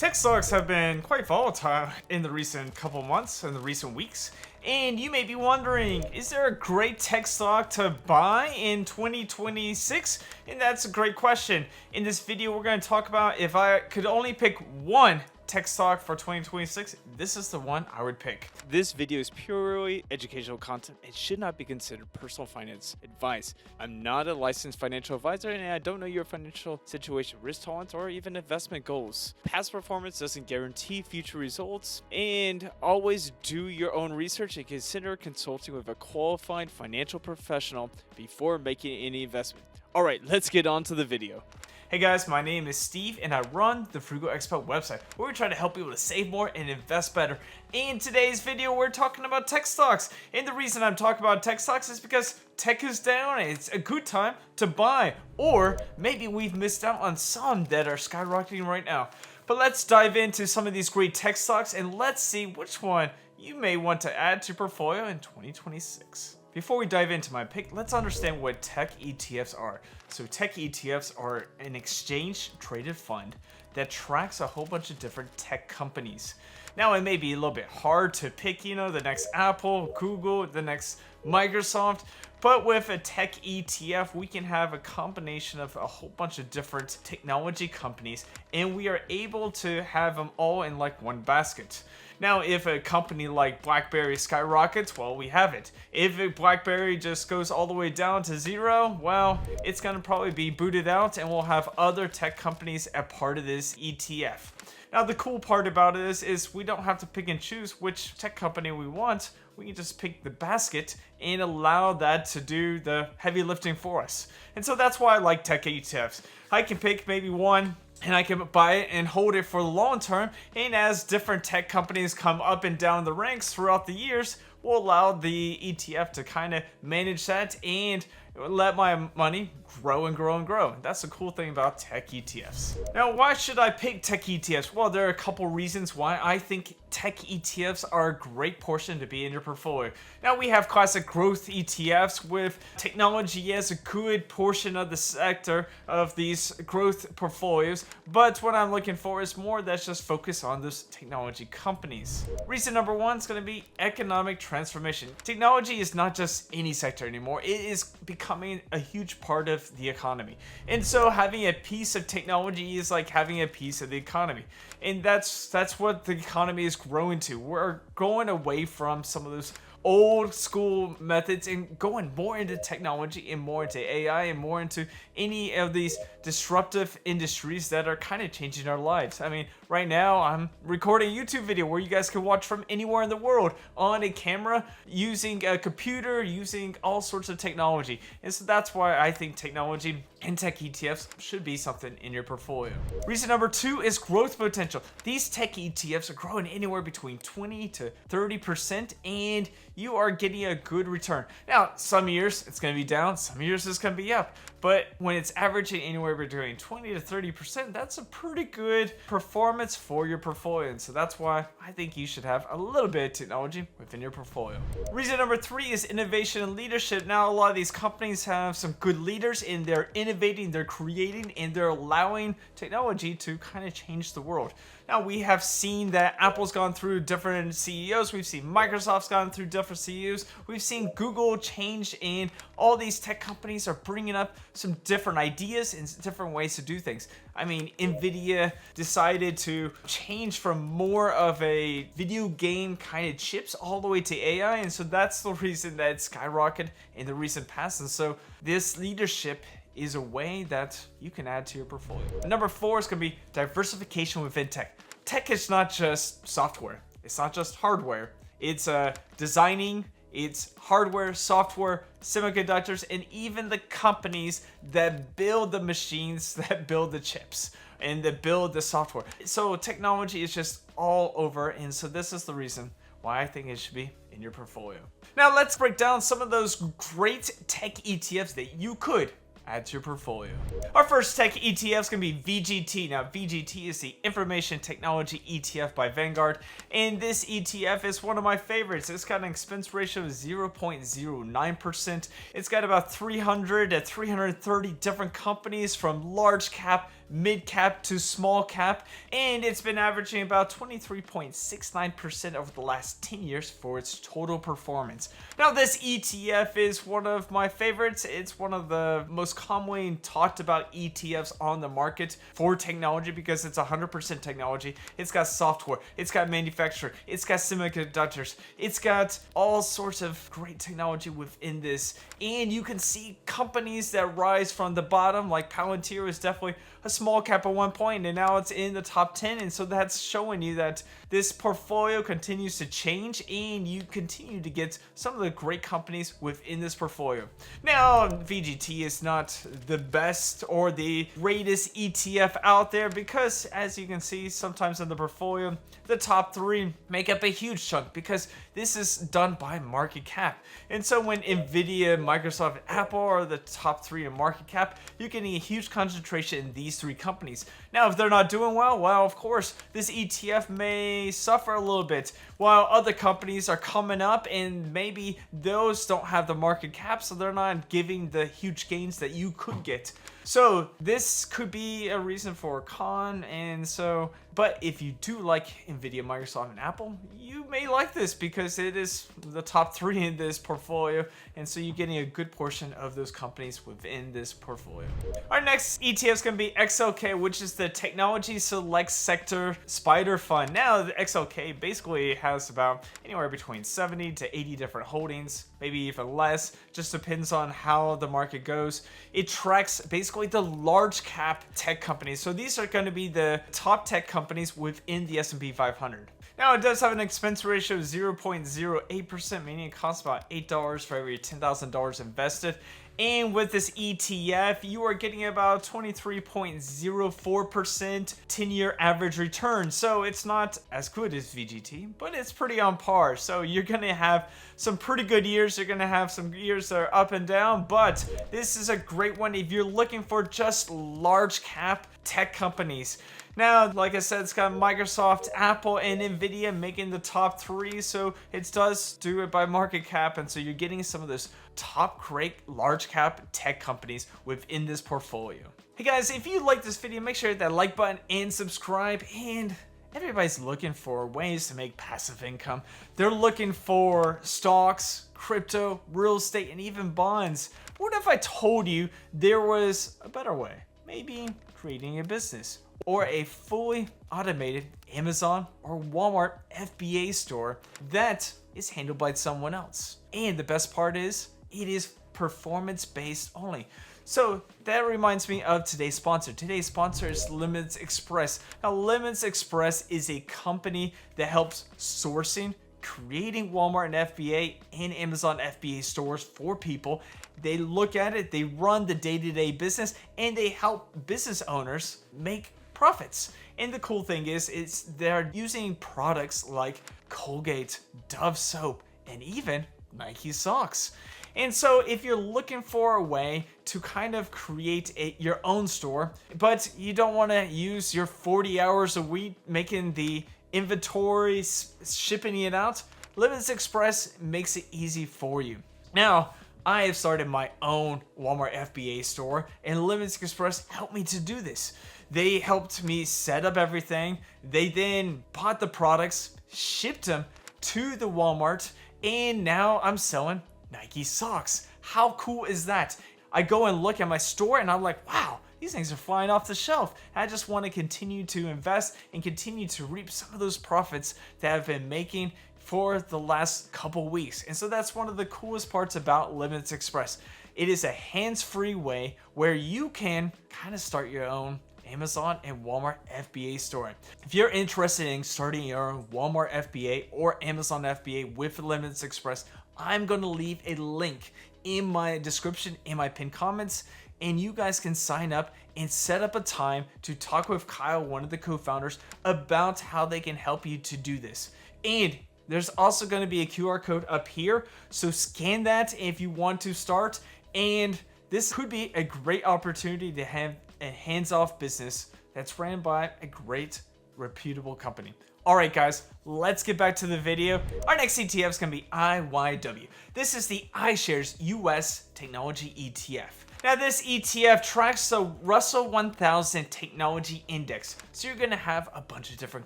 Tech stocks have been quite volatile in the recent couple months and the recent weeks. And you may be wondering, is there a great tech stock to buy in 2026? And that's a great question. In this video, we're going to talk about if I could only pick one tech stock for 2026, this is the one I would pick. This video is purely educational content. It should not be considered personal finance advice. I'm not a licensed financial advisor and I don't know your financial situation, risk tolerance, or even investment goals. Past performance doesn't guarantee future results, and always do your own research and consider consulting with a qualified financial professional before making any investment. All right, let's get on to the video. Hey guys, my name is Steve and I run the Frugal Expat website where we try to help people to save more and invest better. In today's video, we're talking about tech stocks. And the reason I'm talking about tech stocks is because tech is down and it's a good time to buy. Or maybe we've missed out on some that are skyrocketing right now. But let's dive into some of these great tech stocks and let's see which one you may want to add to your portfolio in 2026. Before we dive into my pick, let's understand what tech ETFs are. So tech ETFs are an exchange-traded fund that tracks a whole bunch of different tech companies. Now, it may be a little bit hard to pick, the next Apple, Google, the next Microsoft, but with a tech ETF, we can have a combination of a whole bunch of different technology companies, and we are able to have them all in like one basket. Now, if a company like BlackBerry skyrockets, well, we have it. If BlackBerry just goes all the way down to zero, well, it's going to probably be booted out and we'll have other tech companies as part of this ETF. Now, the cool part about it is we don't have to pick and choose which tech company we want. We can just pick the basket and allow that to do the heavy lifting for us. And so that's why I like tech ETFs. I can pick maybe one and I can buy it and hold it for the long term. And as different tech companies come up and down the ranks throughout the years, we'll allow the ETF to kind of manage that and let my money grow and grow and grow. That's the cool thing about tech ETFs. Now, why should I pick tech ETFs? Well, there are a couple reasons why I think tech ETFs are a great portion to be in your portfolio. Now, we have classic growth ETFs with technology as a good portion of the sector of these growth portfolios, but what I'm looking for is more that's just focused on those technology companies. Reason number one is going to be economic transformation. Technology is not just any sector anymore. It is becoming a huge part of the economy. And so having a piece of technology is like having a piece of the economy. And that's what the economy is growing to. We're going away from some of those old school methods and going more into technology and more into AI and more into any of these disruptive industries that are kind of changing our lives. I mean, right now I'm recording a YouTube video where you guys can watch from anywhere in the world on a camera, using a computer, using all sorts of technology. And so that's why I think technology and tech ETFs should be something in your portfolio. Reason number two is growth potential. These tech ETFs are growing anywhere between 20 to 30%, and you are getting a good return. Now, some years it's going to be down, some years it's going to be up, but when it's averaging anywhere between 20 to 30%, that's a pretty good performance for your portfolio. And so that's why I think you should have a little bit of technology within your portfolio. Reason number three is innovation and leadership. Now, a lot of these companies have some good leaders and they're innovating, they're creating, and they're allowing technology to kind of change the world. Now, we have seen that Apple's gone through different CEOs. We've seen Microsoft's gone through different CEOs. We've seen Google change, and all these tech companies are bringing up some different ideas and different ways to do things. I mean, Nvidia decided to change from more of a video game kind of chips all the way to AI, and so that's the reason that it skyrocketed in the recent past. And so this leadership is a way that you can add to your portfolio. Number four is going to be diversification within tech. Tech is not just software. It's not just hardware. It's designing, it's hardware, software, semiconductors, and even the companies that build the machines, that build the chips, and that build the software. So technology is just all over, and so this is the reason why I think it should be in your portfolio. Now let's break down some of those great tech ETFs that you could add to your portfolio. Our first tech ETF is going to be VGT. Now, VGT is the Information Technology ETF by Vanguard, and this ETF is one of my favorites. It's got an expense ratio of 0.09%. It's got about 300 to 330 different companies, from large cap mid cap to small cap, and it's been averaging about 23.69% over the last 10 years for its total performance. Now, this ETF is one of my favorites. It's one of the most commonly talked about ETFs on the market for technology because it's 100% technology. It's got software, it's got manufacturer, it's got semiconductors, it's got all sorts of great technology within this, and you can see companies that rise from the bottom, like Palantir was definitely a small cap at one point, and now it's in the top 10, and so that's showing you that this portfolio continues to change, and you continue to get some of the great companies within this portfolio. Now, VGT is not the best or the greatest ETF out there because, as you can see, sometimes in the portfolio, the top 3 make up a huge chunk because this is done by market cap. And so when Nvidia, Microsoft, and Apple are the top 3 in market cap, you're getting a huge concentration in these 3 companies. Now, if they're not doing well, of course, this ETF may suffer a little bit, while other companies are coming up and maybe those don't have the market cap, so they're not giving the huge gains that you could get. So this could be a reason for a con, and so, but if you do like Nvidia, Microsoft, and Apple, you may like this because it is the top 3 in this portfolio, and so you're getting a good portion of those companies within this portfolio. Our next ETF is going to be XLK, which is the Technology Select Sector Spider Fund. Now, the XLK basically has about anywhere between 70 to 80 different holdings, maybe even less, just depends on how the market goes. It tracks basically the large cap tech companies. So these are going to be the top tech companies within the S&P 500. Now, it does have an expense ratio of 0.08%, meaning it costs about $8 for every $10,000 invested. And with this ETF, you are getting about 23.04% 10-year average return. So it's not as good as VGT, but it's pretty on par. So you're going to have some pretty good years. You're going to have some years that are up and down, but this is a great one if you're looking for just large cap tech companies. Now, like I said, it's got Microsoft, Apple, and Nvidia making the top 3, so it does do it by market cap, and so you're getting some of those top great large cap tech companies within this portfolio. Hey guys, if you like this video, make sure to hit that like button and subscribe. And everybody's looking for ways to make passive income. They're looking for stocks, crypto, real estate, and even bonds. What if I told you there was a better way? Maybe creating a business or a fully automated Amazon or Walmart FBA store that is handled by someone else. And the best part is, it is performance based only. So that reminds me of today's sponsor. Today's sponsor is Limits Express. Now, Limits Express is a company that helps sourcing, creating Walmart and FBA and Amazon FBA stores for people. They look at it, they run the day-to-day business, and they help business owners make profits. And the cool thing is they're using products like Colgate, Dove soap, and even Nike socks. And so if you're looking for a way to kind of create your own store, but you don't want to use your 40 hours a week making the inventory, shipping it out, Limits Express makes it easy for you. Now, I have started my own Walmart FBA store, and Limits Express helped me to do this. They helped me set up everything. They then bought the products, shipped them to the Walmart, and now I'm selling Nike socks. How cool is that? I go and look at my store and I'm like, wow, these things are flying off the shelf. I just want to continue to invest and continue to reap some of those profits that I've been making for the last couple weeks. And so that's one of the coolest parts about Limits Express. It is a hands-free way where you can kind of start your own Amazon and Walmart FBA store. If you're interested in starting your own Walmart FBA or Amazon FBA with Limits Express, I'm going to leave a link in my description, in my pinned comments, and you guys can sign up and set up a time to talk with Kyle, one of the co-founders, about how they can help you to do this. And there's also going to be a QR code up here, so scan that if you want to start. And this could be a great opportunity to have a hands-off business that's ran by a great, reputable company. All right, guys, let's get back to the video. Our next ETF is going to be IYW. This is the iShares US Technology ETF. Now this ETF tracks the Russell 1000 Technology Index. So you're gonna have a bunch of different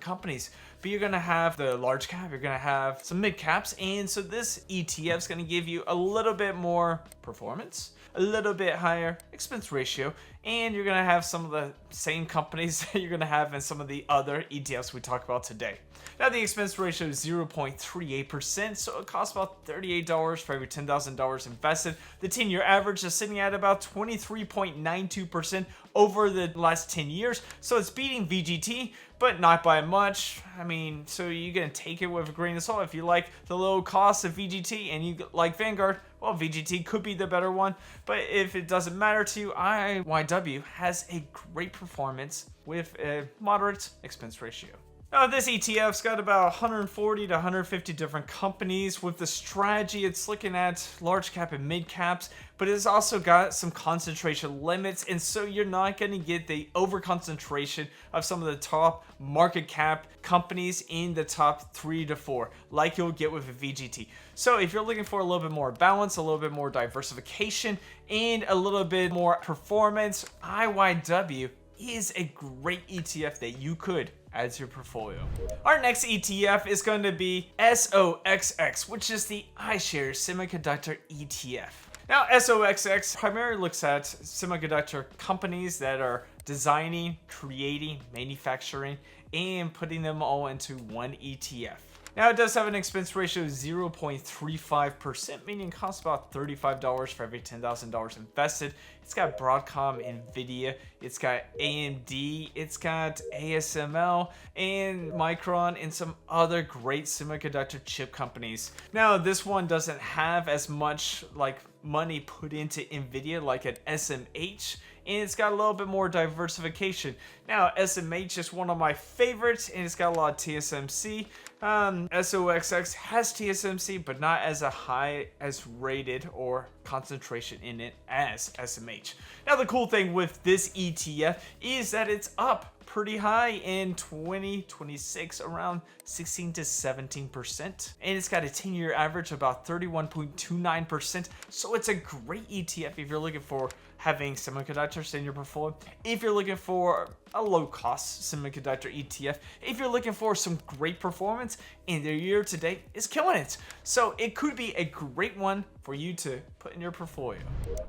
companies, but you're gonna have the large cap, you're gonna have some mid caps, and so this ETF is gonna give you a little bit more performance, a little bit higher expense ratio, and you're gonna have some of the same companies that you're gonna have in some of the other ETFs we talk about today. Now the expense ratio is 0.38%, so it costs about $38 for every $10,000 invested. The 10-year average is sitting at about 23.92% over the last 10 years, so it's beating VGT, but not by much. I mean, so you're gonna take it with a grain of salt. If you like the low cost of VGT and you like Vanguard, well, VGT could be the better one, but if it doesn't matter to you, IYW has a great performance with a moderate expense ratio. Now, this ETF's got about 140 to 150 different companies. With the strategy, it's looking at large cap and mid caps, but it's also got some concentration limits, and so you're not going to get the over concentration of some of the top market cap companies in the top 3 to 4 like you'll get with a VGT. So if you're looking for a little bit more balance, a little bit more diversification, and a little bit more performance, IYW is a great ETF that you could add to your portfolio. Our next ETF is going to be soxx, which is the iShares Semiconductor ETF. Now, soxx primarily looks at semiconductor companies that are designing, creating, manufacturing, and putting them all into one ETF. Now, it does have an expense ratio of 0.35%, meaning it costs about $35 for every $10,000 invested. It's got Broadcom, Nvidia, it's got AMD, it's got ASML, and Micron, and some other great semiconductor chip companies. Now, this one doesn't have as much like money put into Nvidia like an SMH, and it's got a little bit more diversification. Now, SMH is one of my favorites, and it's got a lot of TSMC. soxx has TSMC, but not as a high as rated or concentration in it as SMH. Now, the cool thing with this ETF is that it's up pretty high in 2026, around 16 to 17%, and it's got a 10-year average of about 31.29%. So it's a great ETF if you're looking for having semiconductors in your portfolio, if you're looking for a low-cost semiconductor ETF, if you're looking for some great performance, and their year to date is killing it. So it could be a great one for you to put in your portfolio.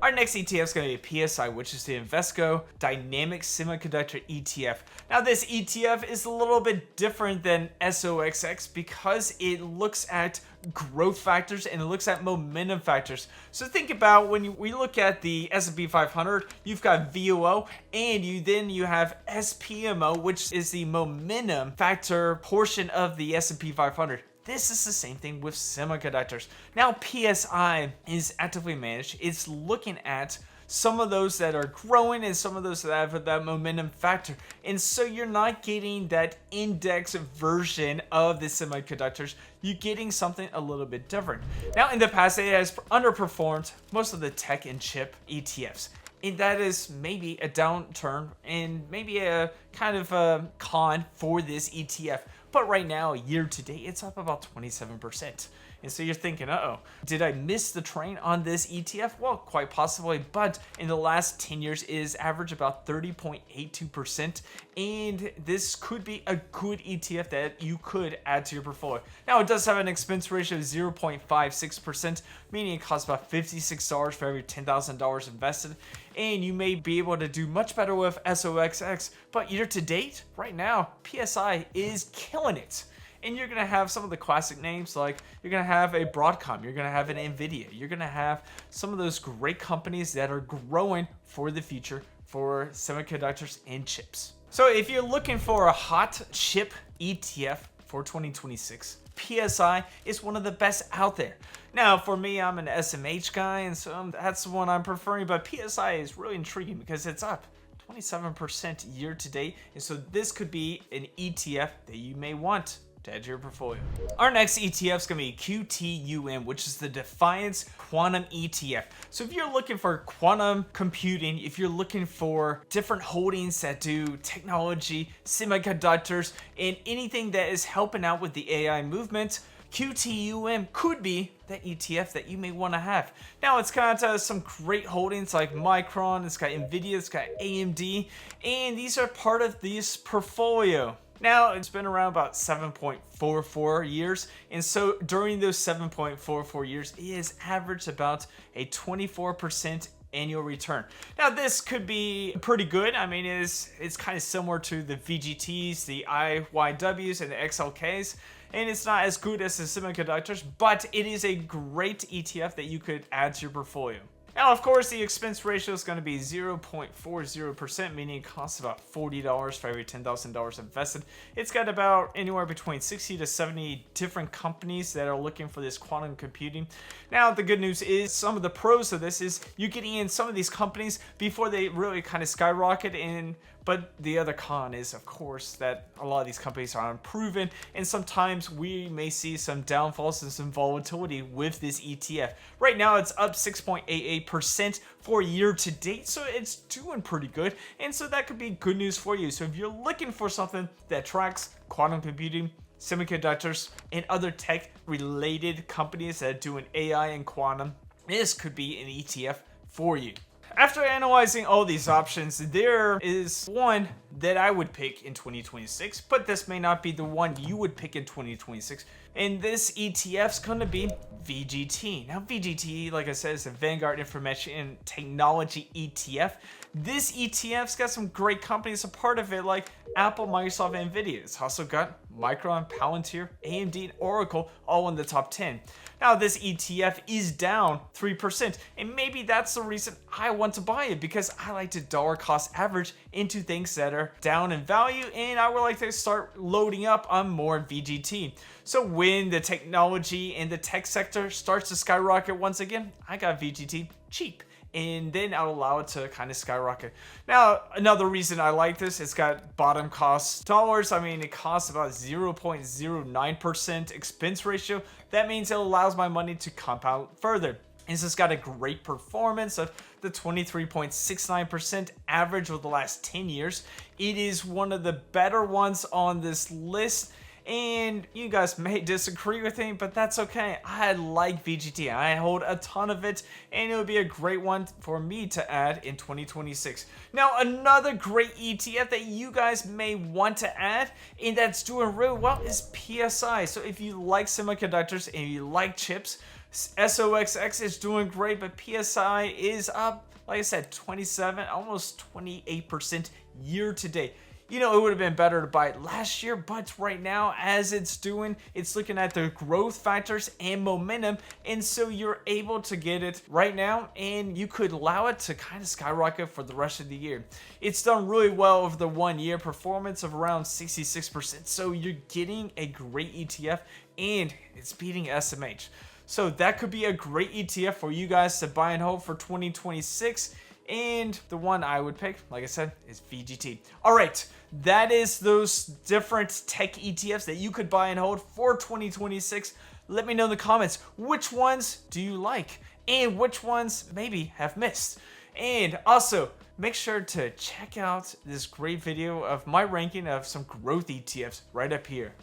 Our next ETF is going to be PSI, which is the Invesco Dynamic Semiconductor ETF. Now, this ETF is a little bit different than soxx because it looks at growth factors and it looks at momentum factors. So think about when we look at the S&P 500, you've got VOO, and you have SPMO, which is the momentum factor portion of the S&P 500. This is the same thing with semiconductors. Now, PSI is actively managed. It's looking at some of those that are growing and some of those that have that momentum factor. And so you're not getting that index version of the semiconductors. You're getting something a little bit different. Now, in the past, it has underperformed most of the tech and chip ETFs. And that is maybe a downturn and maybe a kind of a con for this ETF. But right now, year to date, it's up about 27%. And so you're thinking, uh-oh, did I miss the train on this ETF? Well, quite possibly, but in the last 10 years, it is average about 30.82%. And this could be a good ETF that you could add to your portfolio. Now, it does have an expense ratio of 0.56%, meaning it costs about $56 for every $10,000 invested. And you may be able to do much better with soxx, but year to date, right now, PSI is killing it. And you're going to have some of the classic names, like you're going to have a Broadcom, you're going to have an Nvidia, you're going to have some of those great companies that are growing for the future for semiconductors and chips. So if you're looking for a hot chip ETF for 2026, PSI is one of the best out there. Now, for me, I'm an SMH guy, and so that's the one I'm preferring, but PSI is really intriguing because it's up 27% year to date, and so this could be an ETF that you may want to add to your portfolio. Our next ETF is going to be QTUM, which is the Defiance Quantum ETF. So if you're looking for quantum computing, if you're looking for different holdings that do technology, semiconductors, and anything that is helping out with the AI movement, QTUM could be that ETF that you may want to have. Now it's got some great holdings like Micron, it's got Nvidia, it's got AMD, and these are part of this portfolio. Now, it's been around about 7.44 years, and so during those 7.44 years, it has averaged about a 24% annual return. Now, this could be pretty good. I mean, it's kind of similar to the VGTs, the IYWs, and the XLKs, and it's not as good as the semiconductors, but it is a great ETF that you could add to your portfolio. Now, of course, the expense ratio is going to be 0.40%, meaning it costs about $40 for every $10,000 invested. It's got about anywhere between 60 to 70 different companies that are looking for this quantum computing. Now, the good news is some of the pros of this is you're getting in some of these companies before they really kind of skyrocket in. But the other con is, of course, that a lot of these companies are unproven, and sometimes we may see some downfalls and some volatility with this ETF. Right now, it's up 6.88% for year to date, so it's doing pretty good, and so that could be good news for you. So if you're looking for something that tracks quantum computing, semiconductors, and other tech-related companies that are doing AI and quantum, this could be an ETF for you. After analyzing all these options, there is one that I would pick in 2026, but this may not be the one you would pick in 2026. And this ETF is going to be VGT. Now, VGT, like I said, is a Vanguard Information and Technology ETF. This ETF's got some great companies a part of it, like Apple, Microsoft, and Nvidia. It's also got Micron, Palantir, AMD, and Oracle all in the top 10. Now, this ETF is down 3%, and maybe that's the reason I want to buy it, because I like to dollar cost average into things that are down in value, and I would like to start loading up on more VGT. So when the technology and the tech sector starts to skyrocket once again, I got VGT cheap, and then I'll allow it to kind of skyrocket. Now, another reason I like this, it's got bottom cost dollars. I mean, it costs about 0.09% expense ratio. That means it allows my money to compound further. It's just got a great performance of the 23.69% average over the last 10 years. It is one of the better ones on this list. And you guys may disagree with me, but that's okay. I like VGT. I hold a ton of it, and it would be a great one for me to add in 2026. Now, another great ETF that you guys may want to add, and that's doing really well, is PSI. So if you like semiconductors and you like chips, SOXX is doing great, but PSI is up, like I said, 27, almost 28% year to date. You know, it would have been better to buy it last year, but right now, as it's doing, it's looking at the growth factors and momentum, and so you're able to get it right now, and you could allow it to kind of skyrocket for the rest of the year. It's done really well over the 1 year performance of around 66%, so you're getting a great ETF, and it's beating SMH. So that could be a great ETF for you guys to buy and hold for 2026. And the one I would pick, like I said, is VGT. All right, that is those different tech ETFs that you could buy and hold for 2026. Let me know in the comments, which ones do you like and which ones maybe have missed. And also, make sure to check out this great video of my ranking of some growth ETFs right up here.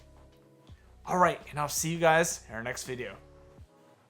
All right, and I'll see you guys in our next video.